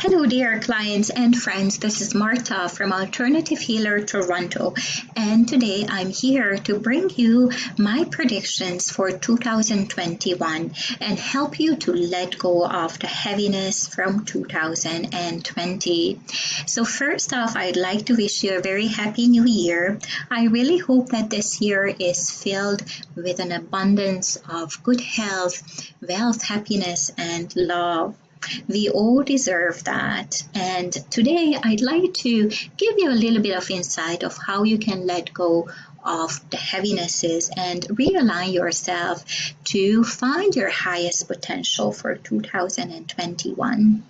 Hello, dear clients and friends. This is Marta from Alternative Healer Toronto, and today I'm here to bring you my predictions for 2021 and help you to let go of the heaviness from 2020. So, first off, I'd like to wish you a very happy new year. I really hope that this year is filled with an abundance of good health, wealth, happiness, and love. We all deserve that. And today I'd like to give you a little bit of insight of how you can let go of the heavinesses and realign yourself to find your highest potential for 2021.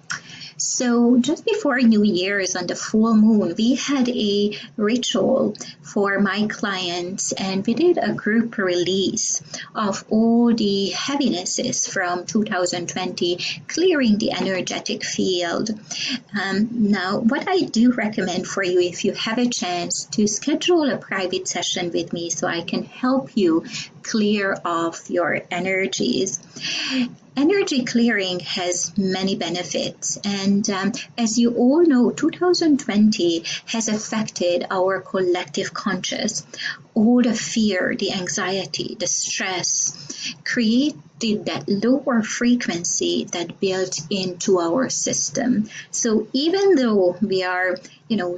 So just before New Year's on the full moon, we had a ritual for my clients and we did a group release of all the heavinesses from 2020, clearing the energetic field. Now, what I do recommend for you, if you have a chance to schedule a private session with me so I can help you clear off your energies. Energy clearing has many benefits, and as you all know, 2020 has affected our collective conscious. All the fear, the anxiety, the stress created that lower frequency that built into our system. So even though we are,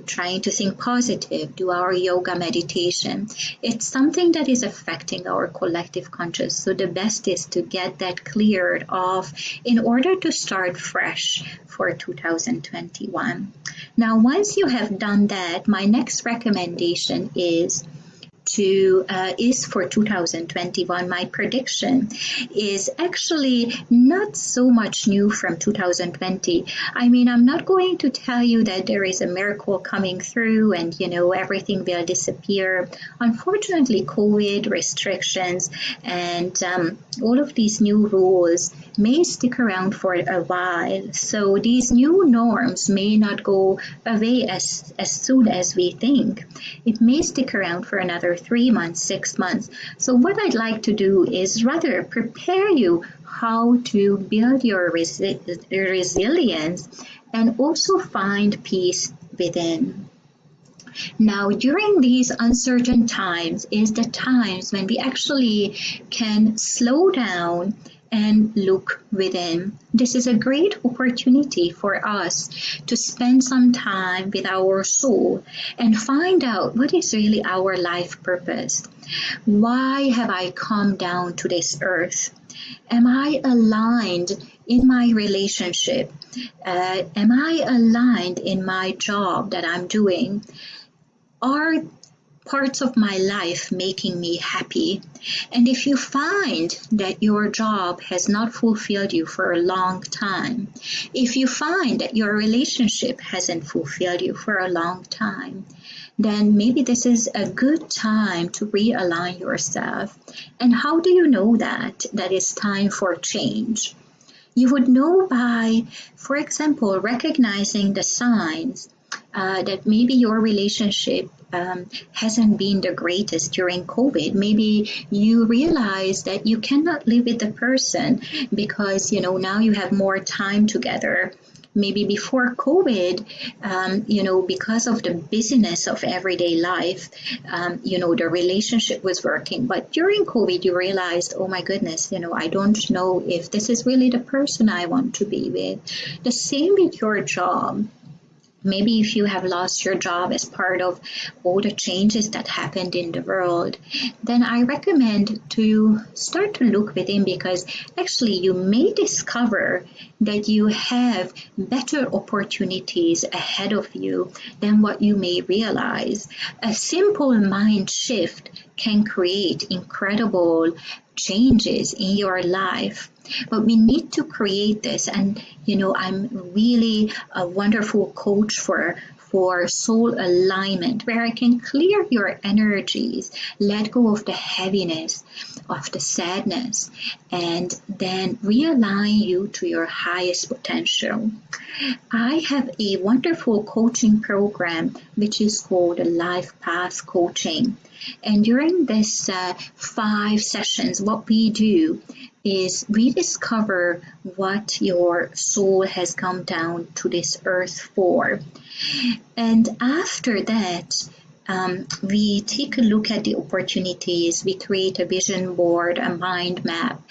trying to think positive, do our yoga meditation, it's something that is affecting our collective conscious. So the best is to get that cleared off in order to start fresh for 2021. Now, once you have done that, my next recommendation is for 2021. My prediction is actually not so much new from 2020. I mean, I'm not going to tell you that there is a miracle coming through and, everything will disappear. Unfortunately, COVID restrictions and all of these new rules may stick around for a while. So these new norms may not go away as soon as we think. It may stick around for another 3 months, 6 months. So what I'd like to do is rather prepare you how to build your resilience and also find peace within. Now, during these uncertain times is the times when we actually can slow down and look within. This is a great opportunity for us to spend some time with our soul and find out what is really our life purpose. Why have I come down to this earth? Am I aligned in my relationship? Am I aligned in my job that I'm doing? Are parts of my life making me happy? And if you find that your job has not fulfilled you for a long time, if you find that your relationship hasn't fulfilled you for a long time, then maybe this is a good time to realign yourself. And how do you know that it's time for change? You would know by, for example, recognizing the signs that maybe your relationship hasn't been the greatest during COVID. Maybe you realize that you cannot live with the person because, now you have more time together. Maybe before COVID, because of the busyness of everyday life, the relationship was working. But during COVID, you realized, oh my goodness, I don't know if this is really the person I want to be with. The same with your job. Maybe if you have lost your job as part of all the changes that happened in the world, then I recommend to start to look within, because actually you may discover that you have better opportunities ahead of you than what you may realize. A simple mind shift can create incredible changes in your life. But we need to create this, and I'm really a wonderful coach for soul alignment, where I can clear your energies, let go of the heaviness, of the sadness, and then realign you to your highest potential. I have a wonderful coaching program which is called Life Path Coaching. And during this 5 sessions, what we do is we discover what your soul has come down to this earth for. And after that, we take a look at the opportunities, we create a vision board, a mind map,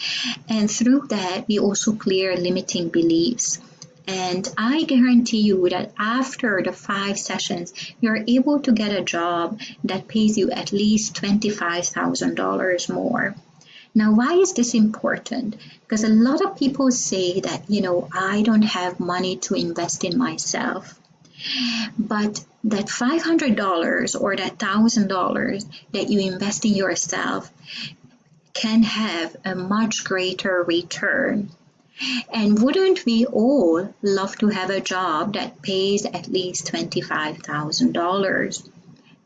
and through that, we also clear limiting beliefs. And I guarantee you that after the 5 sessions, you're able to get a job that pays you at least $25,000 more. Now, why is this important? Because a lot of people say that, I don't have money to invest in myself. But that $500 or that $1,000 that you invest in yourself can have a much greater return. And wouldn't we all love to have a job that pays at least $25,000?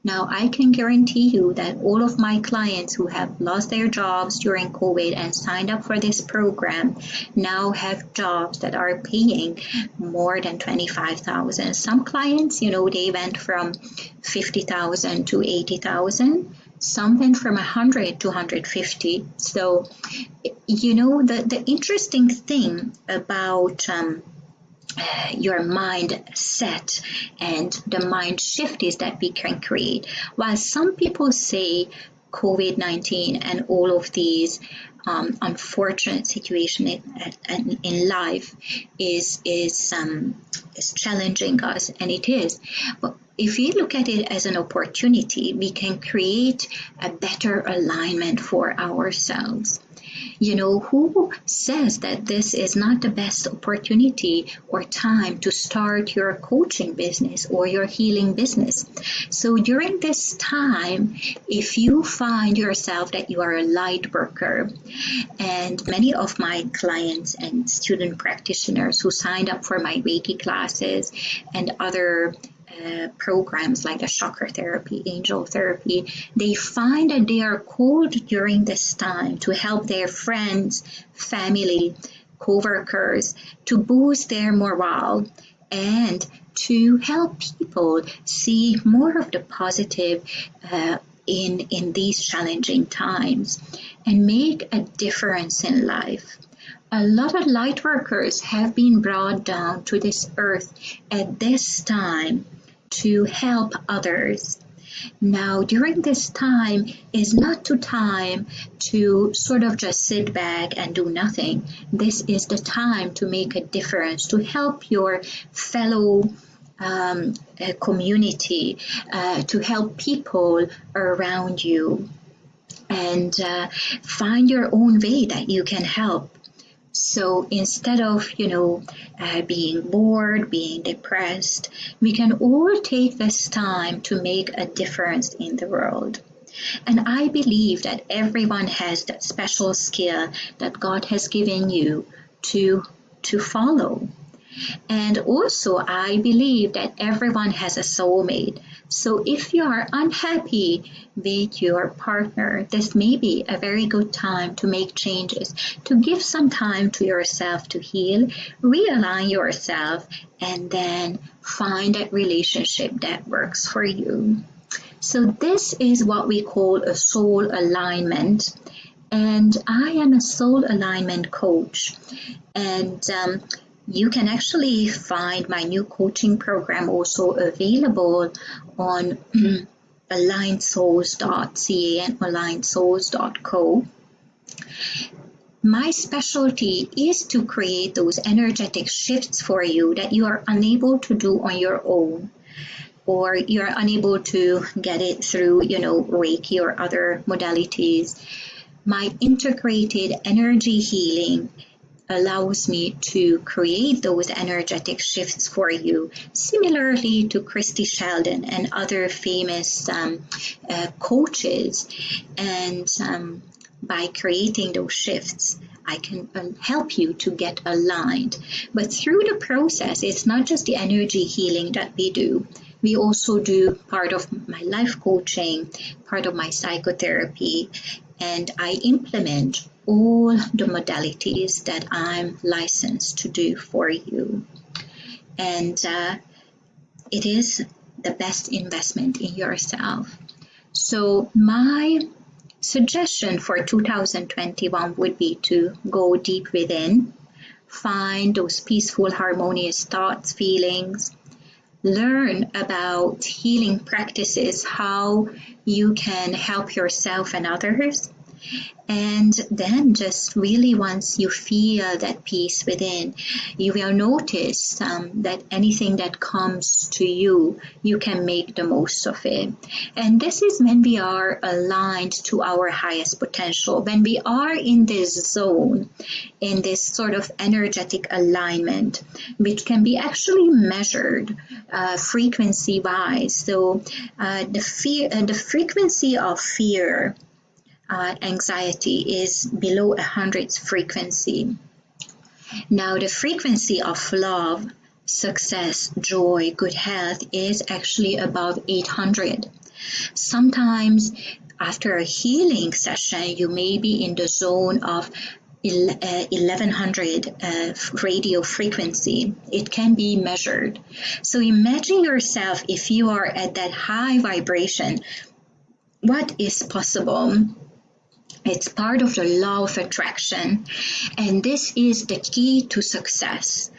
Now, I can guarantee you that all of my clients who have lost their jobs during COVID and signed up for this program now have jobs that are paying more than $25,000. Some clients, they went from $50,000 to $80,000. Some went from 100 to 150. So, the interesting thing about your mindset and the mind shift is that we can create. While some people say COVID-19 and all of these unfortunate situation in life is challenging us, and it is. But if we look at it as an opportunity, we can create a better alignment for ourselves. Who says that this is not the best opportunity or time to start your coaching business or your healing business? So during this time, if you find yourself that you are a light worker, and many of my clients and student practitioners who signed up for my Reiki classes and other programs like the chakra therapy, angel therapy, they find that they are called during this time to help their friends, family, co-workers to boost their morale and to help people see more of the positive in these challenging times and make a difference in life. A lot of light workers have been brought down to this earth at this time to help others. Now, during this time is not the time to sort of just sit back and do nothing. This is the time to make a difference, to help your fellow community, to help people around you, and find your own way that you can help. So instead of, being bored, being depressed, we can all take this time to make a difference in the world. And I believe that everyone has that special skill that God has given you to follow. And also, I believe that everyone has a soulmate. So if you are unhappy with your partner, this may be a very good time to make changes, to give some time to yourself to heal, realign yourself, and then find that relationship that works for you. So this is what we call a soul alignment. And I am a soul alignment coach. And you can actually find my new coaching program also available on alignedsouls.ca and alignedsouls.co. My specialty is to create those energetic shifts for you that you are unable to do on your own, or you're unable to get it through, Reiki or other modalities. My integrated energy healing allows me to create those energetic shifts for you, similarly to Christy Sheldon and other famous coaches. And by creating those shifts, I can help you to get aligned. But through the process, it's not just the energy healing that we do. We also do part of my life coaching, part of my psychotherapy, and I implement all the modalities that I'm licensed to do for you. And it is the best investment in yourself. So my suggestion for 2021 would be to go deep within, find those peaceful, harmonious thoughts, feelings, learn about healing practices, how you can help yourself and others. And then just really once you feel that peace within, you will notice that anything that comes to you, you can make the most of it. And this is when we are aligned to our highest potential, when we are in this zone, in this sort of energetic alignment, which can be actually measured frequency wise. So the frequency of fear, anxiety is below 100's frequency. Now the frequency of love, success, joy, good health is actually above 800. Sometimes after a healing session, you may be in the zone of 1100 radio frequency. It can be measured. So imagine yourself if you are at that high vibration. What is possible? It's part of the law of attraction, and this is the key to success.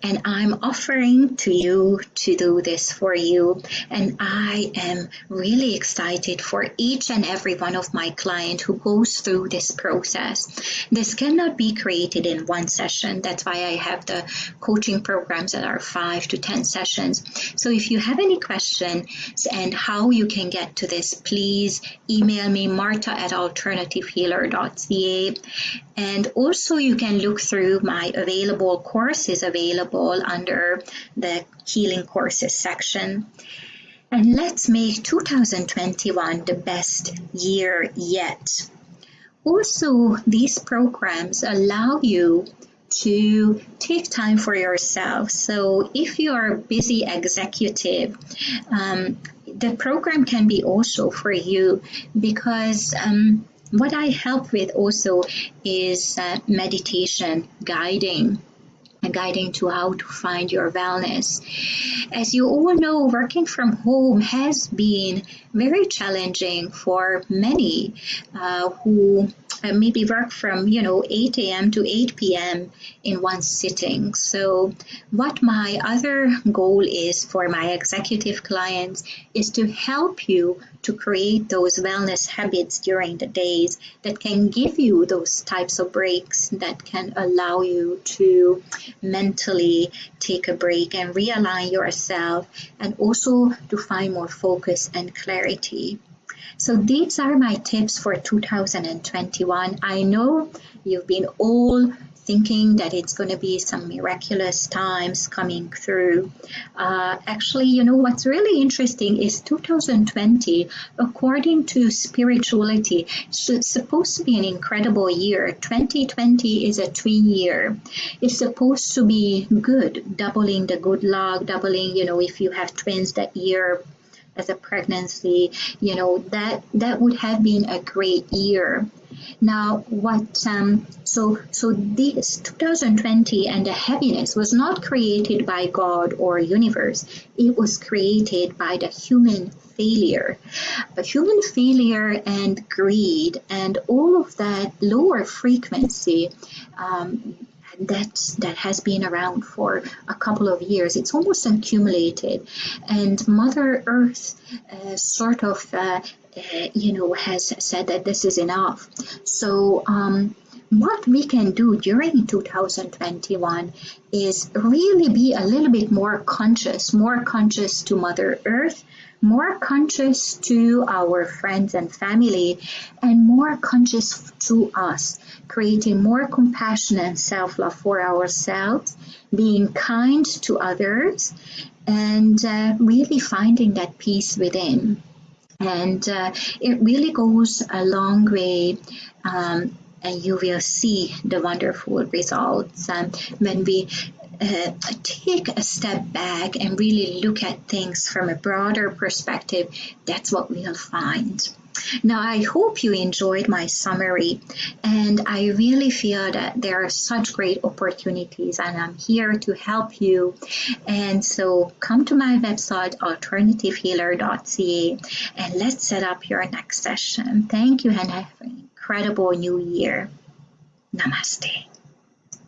And I'm offering to you to do this for you, and I am really excited for each and every one of my clients who goes through this process. This cannot be created in one session. That's why I have the coaching programs that are 5 to 10 sessions. So if you have any questions and how you can get to this, please email me, marta@alternativehealer.ca. And also you can look through my available courses available under the healing courses section. And let's make 2021 the best year yet. Also, these programs allow you to take time for yourself. So if you are a busy executive, the program can be also for you, because what I help with also is meditation, guiding to how to find your wellness. As you all know, working from home has been very challenging for many who maybe work from 8 a.m. to 8 p.m. in one sitting. So what my other goal is for my executive clients is to help you to create those wellness habits during the days that can give you those types of breaks that can allow you to mentally take a break and realign yourself, and also to find more focus and clarity. So these are my tips for 2021. I know you've been all thinking that it's going to be some miraculous times coming through. Actually, what's really interesting is 2020, according to spirituality, it's supposed to be an incredible year. 2020 is a twin year. It's supposed to be good, doubling the good luck, doubling, if you have twins that year as a pregnancy, that would have been a great year. Now, so this 2020 and the happiness was not created by God or universe. It was created by the human failure. But human failure and greed and all of that lower frequency that has been around for a couple of years. It's almost accumulated, and Mother Earth has said that this is enough. So what we can do during 2021 is really be a little bit more conscious to Mother Earth, more conscious to our friends and family, and more conscious to us, creating more compassion and self-love for ourselves, being kind to others, and really finding that peace within. And it really goes a long way, and you will see the wonderful results when we take a step back and really look at things from a broader perspective. That's what we'll find. Now, I hope you enjoyed my summary, and I really feel that there are such great opportunities, and I'm here to help you. And so, come to my website, alternativehealer.ca, and let's set up your next session. Thank you, and have an incredible new year. Namaste.